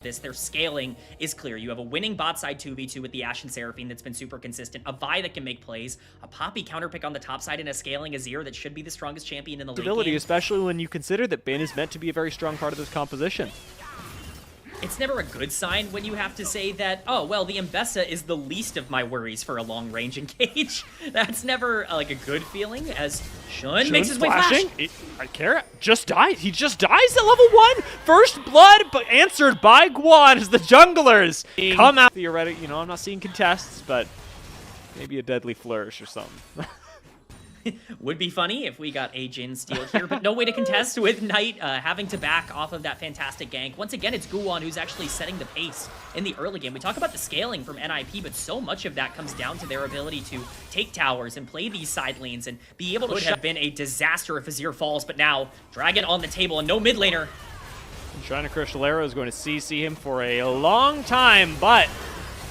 Their scaling is clear. You have a winning bot side 2v2 with the Ashe and Seraphine that's been super consistent, a Vi that can make plays, a Poppy counterpick on the top side, and a scaling Azir that should be the strongest champion in the late game. Especially when you consider that Bin is meant to be a very strong part of this composition. It's never a good sign when you have to say that, oh, well, the Mbessa is the least of my worries for a long-range engage. That's never, like, a good feeling, as Shun makes his way flash. I care. Just died. He just dies at level 1. First blood, but answered by Guan as the junglers come out. Theoretically, I'm not seeing contests, but maybe a deadly flourish or something. Would be funny if we got a Jhin steal here, but no way to contest with Knight having to back off of that fantastic gank. Once again, it's Guan who's actually setting the pace in the early game. We talk about the scaling from NIP, but so much of that comes down to their ability to take towers and play these side lanes and be able to would have been a disaster if Azir falls, but now Dragon on the table and no mid laner. China Crystal Arrow is going to CC him for a long time, but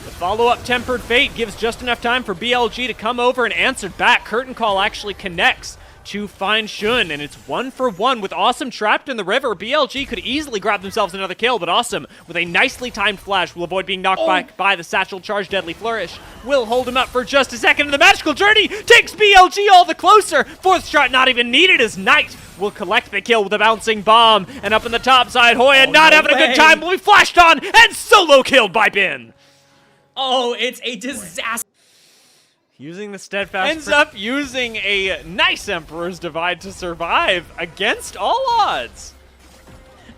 the follow-up Tempered Fate gives just enough time for BLG to come over and answer back. Curtain Call actually connects to find Shun, and it's 1-for-1 with Awesome trapped in the river. BLG could easily grab themselves another kill, but Awesome, with a nicely timed flash, will avoid being knocked back by the Satchel Charge Deadly Flourish. Will hold him up for just a second, and the Magical Journey takes BLG all the closer. Fourth shot not even needed as Knight will collect the kill with a bouncing bomb. And up in the top side, Hoya not having a good time, will be flashed on and solo killed by Bin. Oh, it's a disaster. Using the Steadfast ends up using a nice Emperor's Divide to survive against all odds.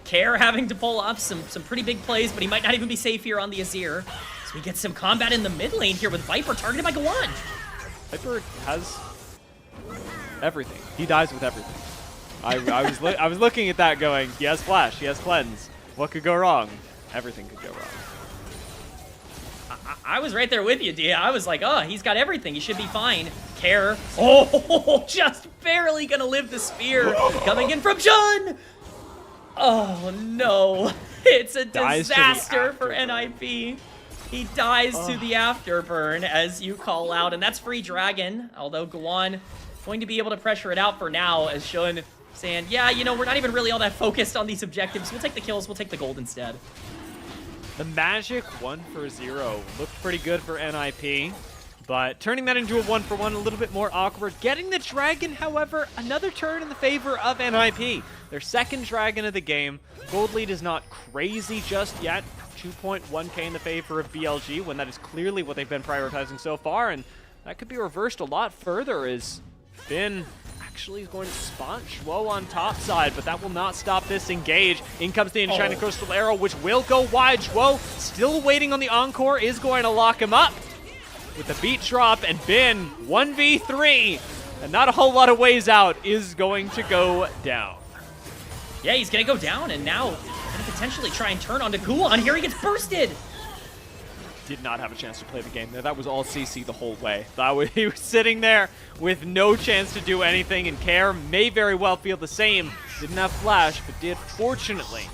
Care having to pull off some pretty big plays, but he might not even be safe here on the Azir. So we get some combat in the mid lane here with Viper targeted by Guan. Viper has everything. He dies with everything. I was looking at that going, he has Flash, he has Cleanse. What could go wrong? Everything could go wrong. I was right there with you, Dia. I was like, oh, he's got everything. He should be fine. Care. Oh, just barely gonna live the spear. Coming in from Shun. Oh, no. It's a disaster for NIP. He dies to the afterburn, as you call out, and that's free Dragon. Although Guan going to be able to pressure it out for now, as Shun saying, yeah, we're not even really all that focused on these objectives. We'll take the kills. We'll take the gold instead. The magic 1-for-0 looked pretty good for NIP, but turning that into a 1-for-1 a little bit more awkward. Getting the Dragon, however, another turn in the favor of NIP. Their second Dragon of the game. Gold lead is not crazy just yet. 2.1k in the favor of BLG, when that is clearly what they've been prioritizing so far, and that could be reversed a lot further as Bin actually is going to spot Shuo on top side, but that will not stop this engage. In comes the Enchanted Crystal Arrow, which will go wide. Shuo still waiting on the Encore, is going to lock him up with the beat drop, and Bin 1v3, and not a whole lot of ways out, is going to go down. Yeah, he's going to go down, and now going to potentially try and turn onto Guan. Here he gets bursted. Did not have a chance to play the game there. That was all CC the whole way. He was sitting there with no chance to do anything, and Care may very well feel the same. Didn't have Flash, but did fortunately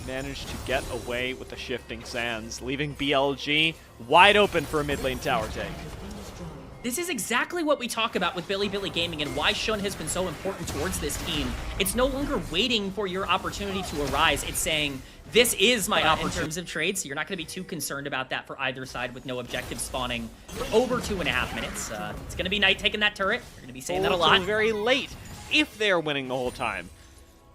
manage to get away with the shifting sands, leaving BLG wide open for a mid lane tower take. This is exactly what we talk about with Bilibili Gaming and why Shun has been so important towards this team. It's no longer waiting for your opportunity to arise. It's saying, this is my opportunity. In terms of trades, so you're not going to be too concerned about that for either side with no objective spawning for over 2.5 minutes. It's going to be Knight taking that turret. You're going to be saying that a lot. Very late if they're winning the whole time.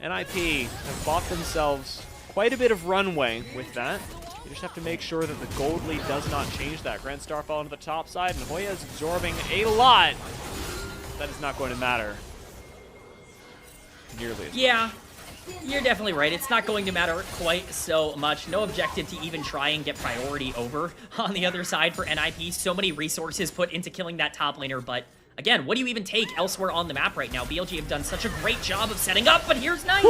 NIP have bought themselves quite a bit of runway with that. You just have to make sure that the gold lead does not change that. Grand Starfall into the top side, and Hoya is absorbing a lot. That is not going to matter nearly as much. You're definitely right. It's not going to matter quite so much. No objective to even try and get priority over on the other side for NIP. So many resources put into killing that top laner, but again, what do you even take elsewhere on the map right now? BLG have done such a great job of setting up, but here's Knight.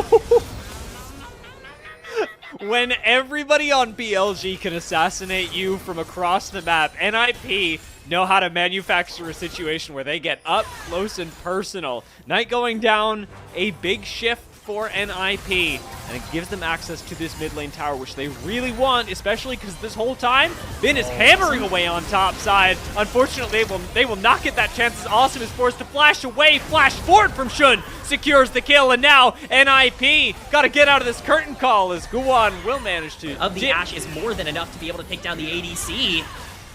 When everybody on BLG can assassinate you from across the map, NIP know how to manufacture a situation where they get up close and personal. Knight going down, a big shift for NIP, and it gives them access to this mid lane tower, which they really want, especially because this whole time, Bin is hammering away on top side. Unfortunately, they will not get that chance as Awesome is forced to flash away, flash forward from Shun, secures the kill, and now NIP got to get out of this curtain call as Guwon will manage to... Of the Ashe is more than enough to be able to take down the ADC.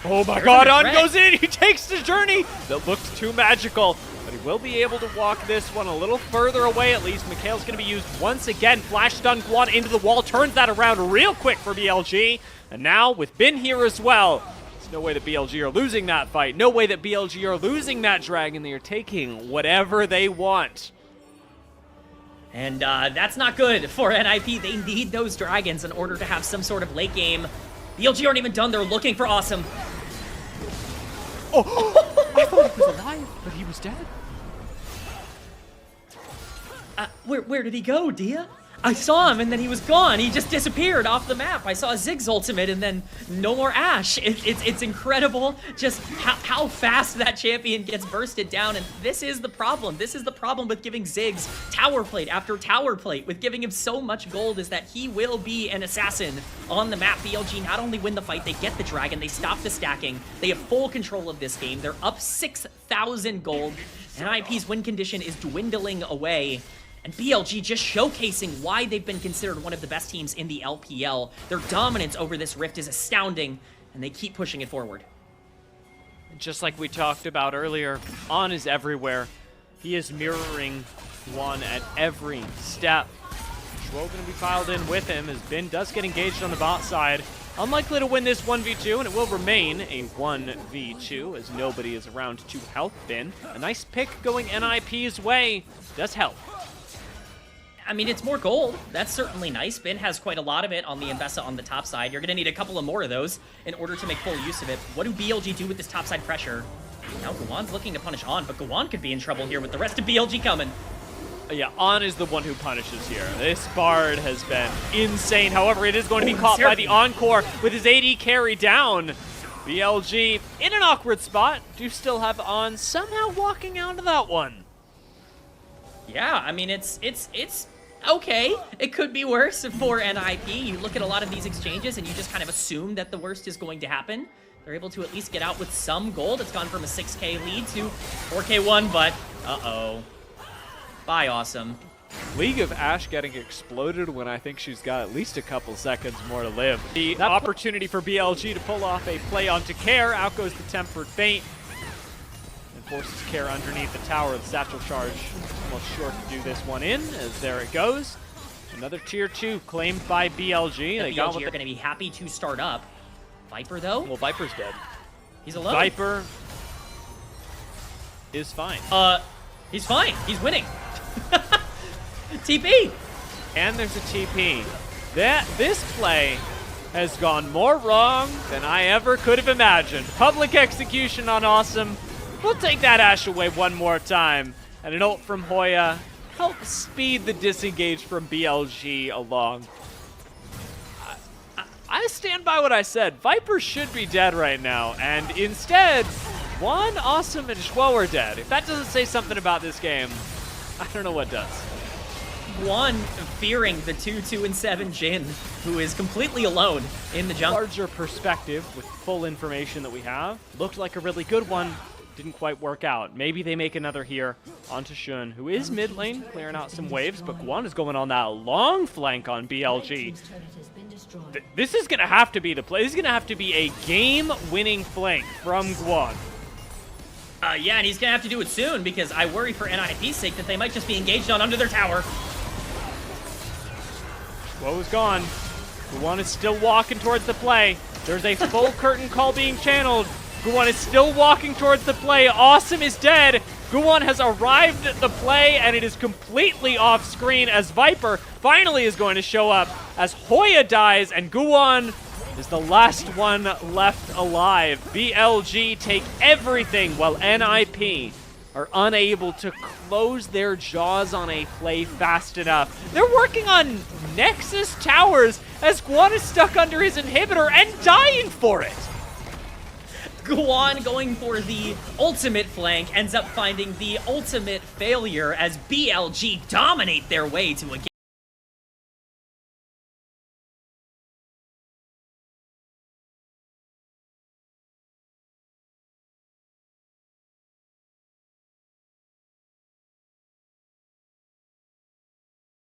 Oh my god, On goes in, he takes the journey! That looks too magical, but he will be able to walk this one a little further away at least. Mikhail's going to be used once again. Flash stun Guwon into the wall, turns that around real quick for BLG. And now with Bin here as well, there's no way that BLG are losing that fight. No way that BLG are losing that dragon. They are taking whatever they want. And that's not good for NIP. They need those dragons in order to have some sort of late game. BLG aren't even done. They're looking for Awesome. Oh, I thought he was alive, but he was dead. Where did he go, Dia? I saw him and then he was gone. He just disappeared off the map. I saw a Ziggs ultimate and then no more Ashe. It's incredible just how fast that champion gets bursted down. And this is the problem. This is the problem with giving Ziggs tower plate after tower plate, with giving him so much gold, is that he will be an assassin on the map. BLG not only win the fight, they get the dragon, they stop the stacking, they have full control of this game. They're up 6,000 gold. NIP's win condition is dwindling away. And BLG just showcasing why they've been considered one of the best teams in the LPL. Their dominance over this rift is astounding, and they keep pushing it forward. Just like we talked about earlier, On is everywhere. He is mirroring Guwon at every step. Shwo going to be piled in with him as Bin does get engaged on the bot side. Unlikely to win this 1v2, and it will remain a 1v2 as nobody is around to help Bin. A nice pick going NIP's way does help. I mean, it's more gold. That's certainly nice. Bin has quite a lot of it on the Mbessa on the top side. You're going to need a couple of more of those in order to make full use of it. What do BLG do with this top side pressure? Now Guwon's looking to punish On, but Guwon could be in trouble here with the rest of BLG coming. Yeah, On is the one who punishes here. This Bard has been insane. However, it is going to be caught by the Encore with his AD carry down. BLG in an awkward spot. Do still have On somehow walking out of that one. Yeah, I mean, it's okay. It could be worse for NIP. You look at a lot of these exchanges and you just kind of assume that the worst is going to happen. They're able to at least get out with some gold. It's gone from a 6K lead to 4K1, but uh-oh. Bye, Awesome. League of Ashe getting exploded when I think she's got at least a couple seconds more to live. The opportunity for BLG to pull off a play onto Care. Out goes the Tempered Fate. And forces Care underneath the tower. The Satchel Charge almost sure to do this one in, as there it goes. Another tier 2 claimed by BLG. The BLG are going to be happy to start up. Viper, though? Well, Viper's dead. He's alone. Viper is fine. He's fine. He's winning. TP. And there's a TP. This play has gone more wrong than I ever could have imagined. Public execution on Awesome. We'll take that Ashe away one more time. And an ult from Hoya helps speed the disengage from BLG along. I stand by what I said. Viper should be dead right now. And instead, Juan, Awesome, and Shwo are dead. If that doesn't say something about this game, I don't know what does. One fearing the 2-2-7 Jhin, who is completely alone in the jungle. Larger perspective with full information that we have. Looked like a really good one. Didn't quite work out. Maybe they make another here onto Shun, who is mid lane, clearing out some waves, but Guwon is going on that long flank on BLG. This is going to have to be the play. This is going to have to be a game-winning flank from Guwon. Yeah, and he's going to have to do it soon, because I worry for NIP's sake that they might just be engaged on under their tower. Shwo is gone. Guwon is still walking towards the play. There's a full curtain call being channeled. Guwon is still walking towards the play. Awesome is dead. Guwon has arrived at the play, and it is completely off screen as Viper finally is going to show up as Hoya dies, and Guwon is the last one left alive. BLG take everything while NIP are unable to close their jaws on a play fast enough. They're working on Nexus towers as Guwon is stuck under his inhibitor and dying for it. Guan going for the ultimate flank ends up finding the ultimate failure as BLG dominate their way to a game.